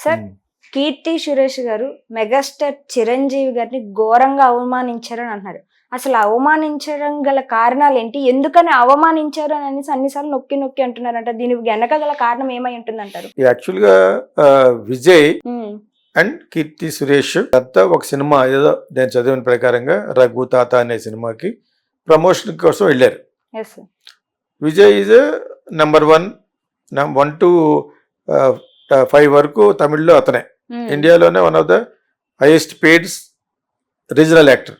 Sir Keerthy Suresh గారు megastar Chiranjeevi గారిని ఘోరంగా అవమానించారని అంటున్నారు. అసలు అవమానించడం గల కారణాలు ఏంటి, ఎందుకని అవమానించారు అని అనేసి అన్నిసార్లు నొక్కి నొక్కి అంటున్నారంట. దీని వెనక గల కారణం ఏమై ఉంటుంది అంటారు? యాక్చువల్గా విజయ్ అండ్ కీర్తి సురేష్ అంతా ఒక సినిమా ఏదో నేను చదివిన ప్రకారంగా రఘు తాత అనే సినిమాకి ప్రమోషన్ కోసం వెళ్ళారు. విజయ్ ఈజ్ నెంబర్ 1 to 5 వరకు తమిళ్లో అతనే. ఇండియాలోనే one of the highest paid regional actor.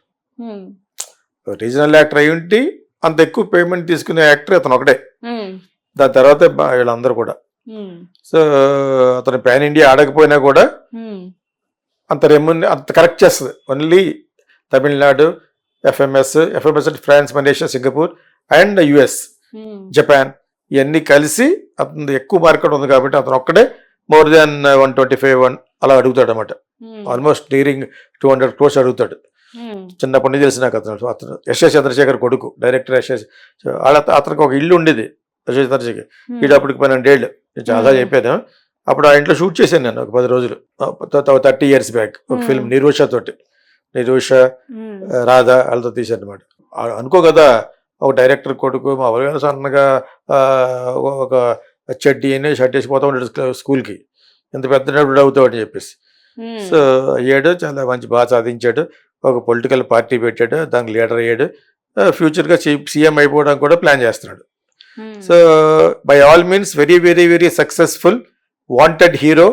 Regional actor అయి ఉంటే అంత ఎక్కువ పేమెంట్ తీసుకునే యాక్టర్ అతను ఒకటే. దాని తర్వాత వీళ్ళందరూ కూడా. సో అతను పాన్ ఇండియా ఆడకపోయినా కూడా అంత అంత కరెక్ట్ చేస్తుంది. ఓన్లీ తమిళనాడు, ఎఫ్ఎంఎస్ అంటే France, Malaysia, Singapore and US, Japan ఇవన్నీ కలిసి అతను ఎక్కువ మార్కెట్ ఉంది కాబట్టి అతను ఒక్కడే మోర్ దాన్ 125 అలా అడుగుతాడు అనమాట. ఆల్మోస్ట్ నియరింగ్ 200 crores అడుగుతాడు. చిన్నప్పటి నుంచి తెలిసి నాకు అతను యశ్వంత్ చంద్రశేఖర్ కొడుకు, డైరెక్టర్ యశ్వంత్. అతనికి ఒక ఇల్లు ఉండేది యశ్వంత్ చంద్రశేఖర్. ఈడప్పటికి 12 ఏళ్ళు నేను చాలా చెప్పాను. అప్పుడు ఆ ఇంట్లో షూట్ చేశాను నేను ఒక 10 రోజులు 30 years బ్యాక్ ఒక ఫిల్మ్ నిరూష తోటి. నిరూష, రాధా వాళ్ళతో తీశాను అనమాట. అనుకో కదా ఒక డైరెక్టర్ కొడుకు మా అవగాహన సన్నగా ఒక చెడ్డీ అని షర్ట్ వేసిపోతా ఉంటాడు స్కూల్కి, ఎంత పెద్ద అవుతావు అని చెప్పేసి. సో అయ్యాడు, చాలా మంచి బాగా సాధించాడు, ఒక పొలిటికల్ పార్టీ పెట్టాడు, దానికి లీడర్ అయ్యాడు, ఫ్యూచర్గా సీఎం అయిపోవడానికి కూడా ప్లాన్ చేస్తున్నాడు. So by all means very very very successful wanted hero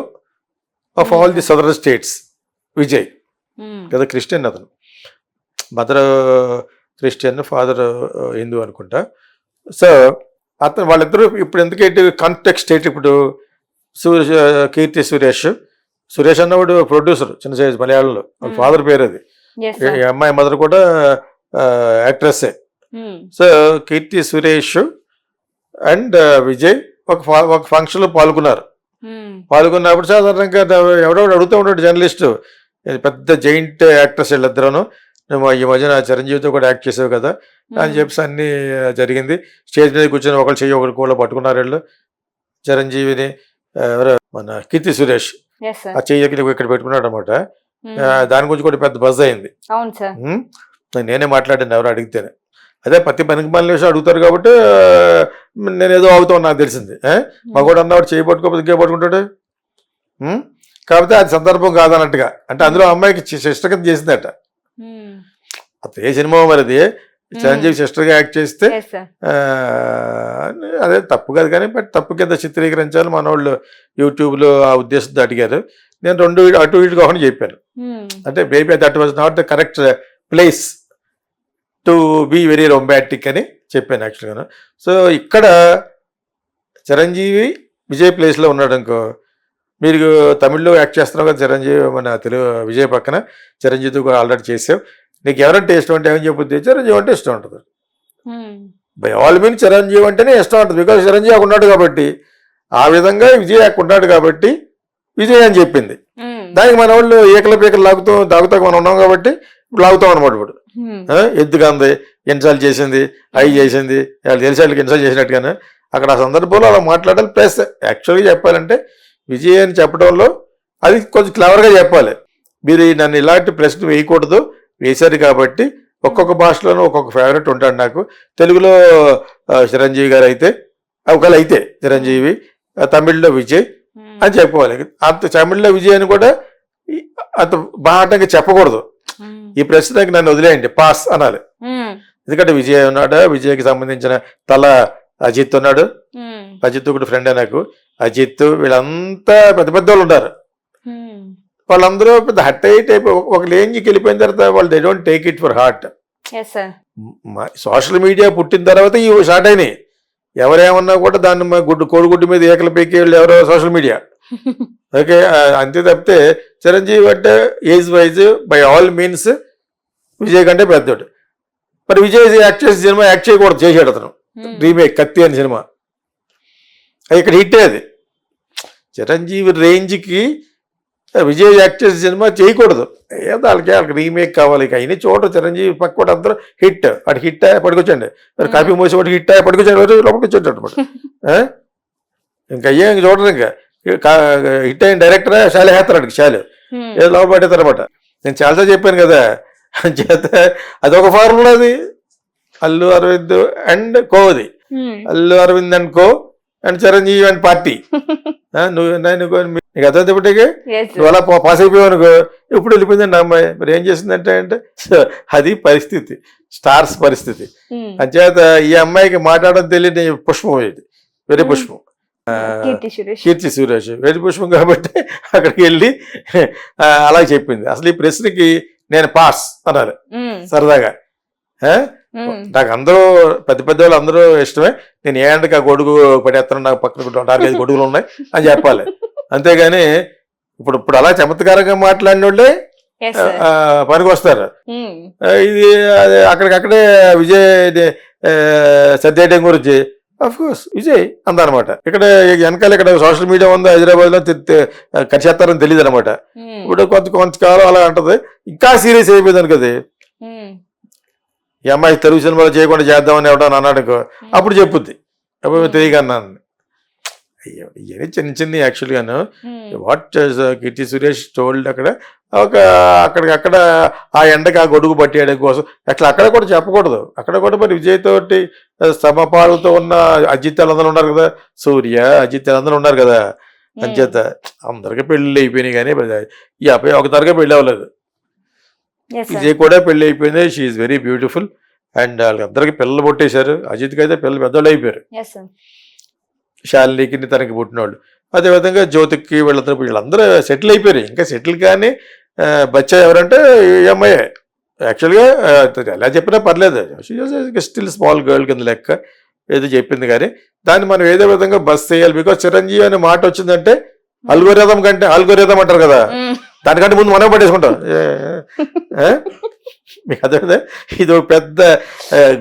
of all the southern states Vijay. కదా క్రిస్టియన్, అతను మదర్ క్రిస్టియన్, ఫాదర్ హిందూ అనుకుంటా. సో అతను వాళ్ళిద్దరూ ఇప్పుడు ఎందుకంటే కాంటెక్స్ట్ ఏంటి, ఇప్పుడు కీర్తి సురేష్ అన్నవాడు ప్రొడ్యూసర్ చిన్న సైజ్ మలయాళంలో, వాళ్ళ ఫాదర్ పేరు అది. ఈ అమ్మాయి మదర్ కూడా యాక్ట్రెస్సే. సో కీర్తి సురేష్ అండ్ విజయ్ ఒక ఫంక్షన్లో పాల్గొన్నప్పుడు సాధారణంగా ఎవడెవడు అడుగుతూ ఉంటాడు జర్నలిస్టు, పెద్ద జైంట్ యాక్టర్స్ వీళ్ళిద్దరూ, ఈ మధ్యన చిరంజీవితో కూడా యాక్ట్ చేసావు కదా అని చెప్పేసి అన్నీ జరిగింది. స్టేజ్ మీద కూర్చొని ఒకళ్ళు చెయ్యి ఒకరు కూడా పట్టుకున్నారు వీళ్ళు. చిరంజీవిని ఎవరో మన కీర్తి సురేష్ ఆ చెయ్యి ఇక్కడ పెట్టుకున్నాడు అనమాట. దాని గురించి కూడా పెద్ద బజ్ అయింది. నేనే మాట్లాడాను ఎవరు అడిగితేనే. అదే ప్రతి పనికి మళ్ళీ విషయం అడుగుతారు కాబట్టి నేనేదో అవుతాను నాకు తెలిసింది. మగోడు అన్నవాడు చేయి పట్టుకోకపోతే ఇంకే పట్టుకుంటాడు. కాకపోతే అది సందర్భం కాదన్నట్టుగా, అంటే అందులో అమ్మాయికి సిస్టర్ కింద చేసిందట. అతను ఏ సినిమా మరి అది చిరంజీవి సిస్టర్గా యాక్ట్ చేస్తే అదే తప్పు కాదు, కానీ బట్ తప్పు కింద చిత్రీకరించాలి మన వాళ్ళు యూట్యూబ్లో ఆ ఉద్దేశంతో అడిగారు. నేను 2 అటు ఇటు కాకుండా చెప్పాను. అంటే baby that was not the correct place to be very romantic అని చెప్పాను యాక్చువల్గా. సో ఇక్కడ చిరంజీవి విజయ్ ప్లేస్లో ఉన్నాడు అనుకో, మీరు తమిళ్లో యాక్ట్ చేస్తున్నావు కదా చిరంజీవి, మన తెలుగు విజయ్ పక్కన చిరంజీవితో కూడా ఆల్రెడీ చేసావు, నీకు ఎవరంటే ఇష్టం అంటే ఏమని చెప్పుద్ది, చిరంజీవి అంటే ఇష్టం ఉంటుంది. బై ఆల్ మీన్ చిరంజీవి అంటేనే ఇష్టం ఉంటుంది, బికాజ్ చిరంజీవి ఉన్నాడు కాబట్టి. ఆ విధంగా విజయ్ ఉన్నాడు కాబట్టి విజయ్ అని చెప్పింది. దానికి మన వాళ్ళు ఏకల పీకలు దాగుతా మనం ఉన్నాం కాబట్టి ఇప్పుడు లాగుతాం అనమాట. ఇప్పుడు ఎద్దుగా ఉంది, ఎన్నిసార్లు చేసింది, అవి చేసింది, వాళ్ళు తెలిసి వాళ్ళకి ఎన్నిసార్లు చేసినట్టుగానే అక్కడ ఆ సందర్భంలో అలా మాట్లాడాలి. ప్లస్ యాక్చువల్గా చెప్పాలంటే విజయ్ అని చెప్పడంలో అది కొంచెం క్లవర్గా చెప్పాలి. మీరు నన్ను ఇలాంటి ప్రశ్న వేయకూడదు, వేశారు కాబట్టి ఒక్కొక్క భాషలోనూ ఒక్కొక్క ఫేవరెట్ ఉంటాడు నాకు. తెలుగులో చిరంజీవి గారు అయితే ఒకవేళ అయితే చిరంజీవి, తమిళ్లో విజయ్ అని చెప్పుకోవాలి. అంత తమిళ్లో విజయ్ అని కూడా అంత బాహటంగా చెప్పకూడదు. ఈ ప్రశ్నకి నన్ను వదిలేయండి, పాస్ అనాలి. ఎందుకంటే విజయ్ ఉన్నాడు, విజయ్కి సంబంధించిన తల అజిత్ ఉన్నాడు, అజిత్ ఒకటి ఫ్రెండే నాకు. అజిత్ వీళ్ళంతా పెద్ద పెద్ద వాళ్ళు ఉన్నారు. వాళ్ళందరూ పెద్ద హట్ అయ్యి టైప్ ఒక రేంజ్కి వెళ్ళిపోయిన తర్వాత వాళ్ళు they don't take it for heart. Social media పుట్టిన తర్వాత ఈ షార్ట్ అయినాయి. ఎవరేమన్నా కూడా దాన్ని కోడిగుడ్డు మీద ఏకలు పీకే వాళ్ళు ఎవరో సోషల్ మీడియా. ఓకే, అంతే తప్పితే చిరంజీవి అంటే age wise by all means Vijay కంటే పెద్దోడు. మరి విజయ్ యాక్ట్ చేసే సినిమా యాక్ట్ చేయకూడదు, చేసాడు అతను. రీమేక్ కత్తి అనే సినిమా ఇక్కడ హిట్ అది. చిరంజీవి రేంజ్కి విజయ్ యాక్ట్ చేసే సినిమా చేయకూడదు, ఏదో వాళ్ళకి రీమేక్ కావాలి. ఇక అయినా చూడరు చిరంజీవి పక్క అందరూ హిట్, అటు హిట్ అయ్యా పడుకొచ్చండి, మరి కాపీ మోసి ఒకటి హిట్ అయ్యా పడుకొచ్చాడు, లోపలికి వచ్చేటట్టు అనమాట. ఇంకా అయ్యా ఇంక చూడరు. ఇంకా హిట్ అయిన డైరెక్టర్ శాలి హేస్తాడు శాలు ఏదో లోపల పడేస్తారనమాట. నేను చాలాసార్లు చెప్పాను కదా, చేత అదొక ఫార్ములా. అది అల్లు అరవింద్ అండ్ కో, అది Allu Aravind and co and Chiranjeevi and party. నీకు అర్థం చెప్పటికి నువ్వు అలా పాస్ అయిపోయావు అనుకో, ఇప్పుడు వెళ్ళిపోయిందండి అమ్మాయి. మరి ఏం చేసిందంటే అది పరిస్థితి, స్టార్స్ పరిస్థితి. అంచేత ఈ అమ్మాయికి మాట్లాడడం తెలియని పుష్పం, ఇది వెరీ పుష్పం, కీర్తి సురేష్ వెరీ పుష్పం. కాబట్టి అక్కడికి వెళ్ళి అలా చెప్పింది. అసలు ఈ ప్రశ్నకి నేను పాస్ అన్నారు సరదాగా. నాకు అందరూ పెద్ద పెద్ద వాళ్ళు అందరూ ఇష్టమే, నేను ఏ అంటకి ఆ గొడుగు పడేస్తాను, నాకు పక్కన 4-5 గొడుగులు ఉన్నాయి అని చెప్పాలి. అంతేగాని ఇప్పుడు అలా చమత్కారంగా మాట్లాడిన వాళ్ళే పనికి వస్తారు. ఇది అక్కడికక్కడే విజయ్ సర్దేయడం గురించి ఆఫ్ కోర్స్ విజయ్ అందనమాట. ఇక్కడ వెనకాల ఇక్కడ సోషల్ మీడియా ఉంది, హైదరాబాద్ లో కచ్చేస్తారని తెలియదు అనమాట. ఇప్పుడు కొంతకాలం అలా అంటది, ఇంకా సీరియస్ అయిపోయింది అనుకది. ఈ అమ్మాయి తెలుగు సినిమాలో చేయకుండా చేద్దామని ఎవడని అన్నాడు, అప్పుడు చెప్పుద్ది అప్పుడు తెలియకన్నాను. అయ్యో ఇవన్నీ చిన్న చిన్న యాక్చువల్గాను వాట్ కీర్తి సురేష్ టోల్డ్ అక్కడ అక్కడికక్కడ ఆ ఎండకి ఆ గొడుగు పట్టేయడం కోసం అక్కడ కూడా చెప్పకూడదు. అక్కడ కూడా మరి విజయ్ తోటి సమపాలతో ఉన్న అజిత్ అందరూ ఉన్నారు కదా, సూర్య అజిత్ అందరూ ఉన్నారు కదా. అంచేత అందరికీ పెళ్ళిళ్ళు అయిపోయినాయి, కానీ ఈ అబ్బాయి ఒక తరగా పెళ్ళి అవ్వలేదు. విజయ్ కూడా పెళ్ళి అయిపోయింది, షీఈ్ వెరీ బ్యూటిఫుల్. అండ్ వాళ్ళందరికీ పిల్లలు పుట్టేశారు. అజిత్కి అయితే పిల్లలు పెద్దోళ్ళు అయిపోయారు, శాలినికి తనకి పుట్టినోళ్ళు. అదేవిధంగా జ్యోతికి వీళ్ళందరూ సెటిల్ అయిపోయారు. ఇంకా సెటిల్ కానీ బచ్చా ఎవరంటే ఈ అమ్మాయి. యాక్చువల్గా ఎలా చెప్పినా పర్లేదు, స్టిల్ స్మాల్ గర్ల్ కింద లెక్క ఏదో చెప్పింది. కానీ దాన్ని మనం ఏదో విధంగా బస్ చేయాలి. బికాజ్ చిరంజీవి అనే మాట వచ్చిందంటే అల్గోరిథం కంటే, అల్గోరిథం అంటారు కదా, దానికంటే ముందు మనం పట్టేసుకుంటాం. మీకు అదే ఇది ఒక పెద్ద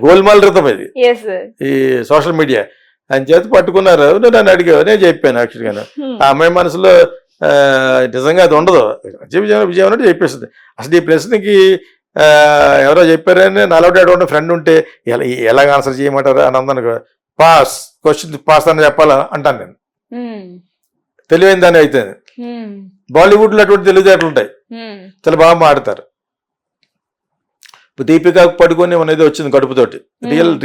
గోల్మాల్ రితం ఇది, ఈ సోషల్ మీడియా అని చేతి పట్టుకున్నారు. నన్ను అడిగావు, నేను చెప్పాను. యాక్చువల్గా ఆ అమ్మాయి మనసులో నిజంగా అది ఉండదు, విజయం అన్నట్టు చెప్పేస్తుంది. అసలు ఈ ప్రశ్నకి ఎవరో చెప్పారని నాలో అటువంటి ఫ్రెండ్ ఉంటే ఎలాగ ఆన్సర్ చేయమంటారు అని అందనుకో, పాస్ క్వశ్చన్ పాస్ అని చెప్పాలా అంటాను నేను. తెలివైన దాన్ని అయితే బాలీవుడ్ లో అటువంటి తెలివితేటలు ఉంటాయి, చాలా బాగా మాడతారు. దీపిక పడుకొని అనేది వచ్చింది కడుపుతోటి,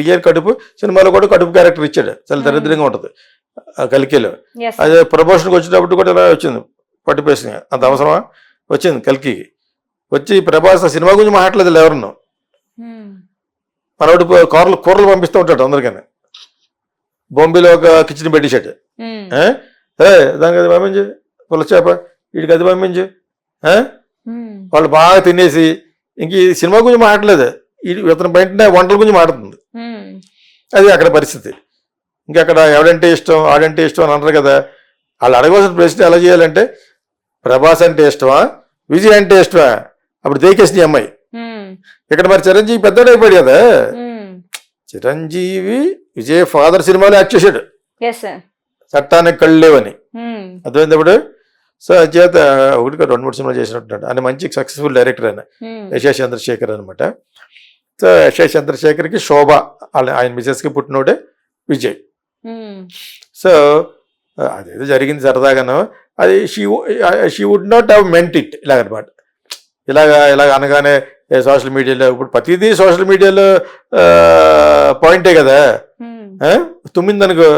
రియల్ కడుపు. సినిమాలో కూడా కడుపు క్యారెక్టర్ ఇచ్చాడు, చాలా దరిద్రంగా ఉంటుంది కల్కిలో. అదే ప్రమోషన్కి వచ్చినప్పుడు కూడా ఇలా వచ్చింది పట్టుపేసి, అంత అవసరమా వచ్చింది కల్కి. వచ్చి ప్రభాస్ ఆ సినిమా గురించి మాట్లాడలేదు ఎవరన్నా. మనోడు కూరలు పంపిస్తూ ఉంటాడు అందరికీ. బొంబేలో ఒక కిచెన్ పెట్టేశాడు, దానికి అది పంపించు, పులచేప వీడికి అది పంపించు. వాళ్ళు బాగా తినేసి ఇంక ఈ సినిమా గురించి మాట్లాడలేదు, ఇతను బయటనే వంటల గురించి మాట్లాడుతుంది. అది అక్కడ పరిస్థితి. ఇంకక్కడ ఎవడంటే ఇష్టం ఆడంటే ఇష్టం అని అంటారు కదా. వాళ్ళు అడగవలసిన ప్రశ్న ఎలా చేయాలంటే, ప్రభాస్ అంటే ఇష్టమా విజయ్ అంటే ఇష్టమా, అప్పుడు దేకేసి అమ్మాయి. ఇక్కడ మరి చిరంజీవి పెద్దోడు అయిపోయాడు కదా. చిరంజీవి విజయ్ ఫాదర్ సినిమాలో యాక్ట్ చేశాడు, చట్టానికి కళ్ళు లేవని. అర్థమైనప్పుడు సో చేత 1-2-3 సినిమాలు చేసినట్టున్నాడు. ఆయన మంచి సక్సెస్ఫుల్ డైరెక్టర్ ఆయన, యశ్ చంద్రశేఖర్ అనమాట. సో యశ్ చంద్రశేఖర్కి శోభ ఆయన మిసెస్కి పుట్టినోడే విజయ్. సో అదేదో జరిగింది సరదాగాను. అది she would not have meant it ఇలాగనమాట. ఇలాగ అనగానే సోషల్ మీడియాలో ఇప్పుడు ప్రతిదీ సోషల్ మీడియాలో పాయింటే కదా. తుమ్మిందనుకో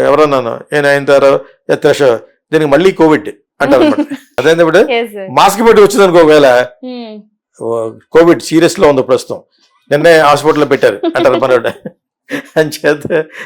ఎవరన్నాను ఏనాయంతారో త్రష, దీనికి మళ్ళీ కోవిడ్ అంటారు అనమాట. అదైంది ఇప్పుడు మాస్క్ పెట్టి వచ్చింది అనుకో, ఒకవేళ కోవిడ్ సీరియస్ లో ఉంది ప్రస్తుతం, నిన్నే హాస్పిటల్లో పెట్టారు అంటారు మనోడు. అని చేత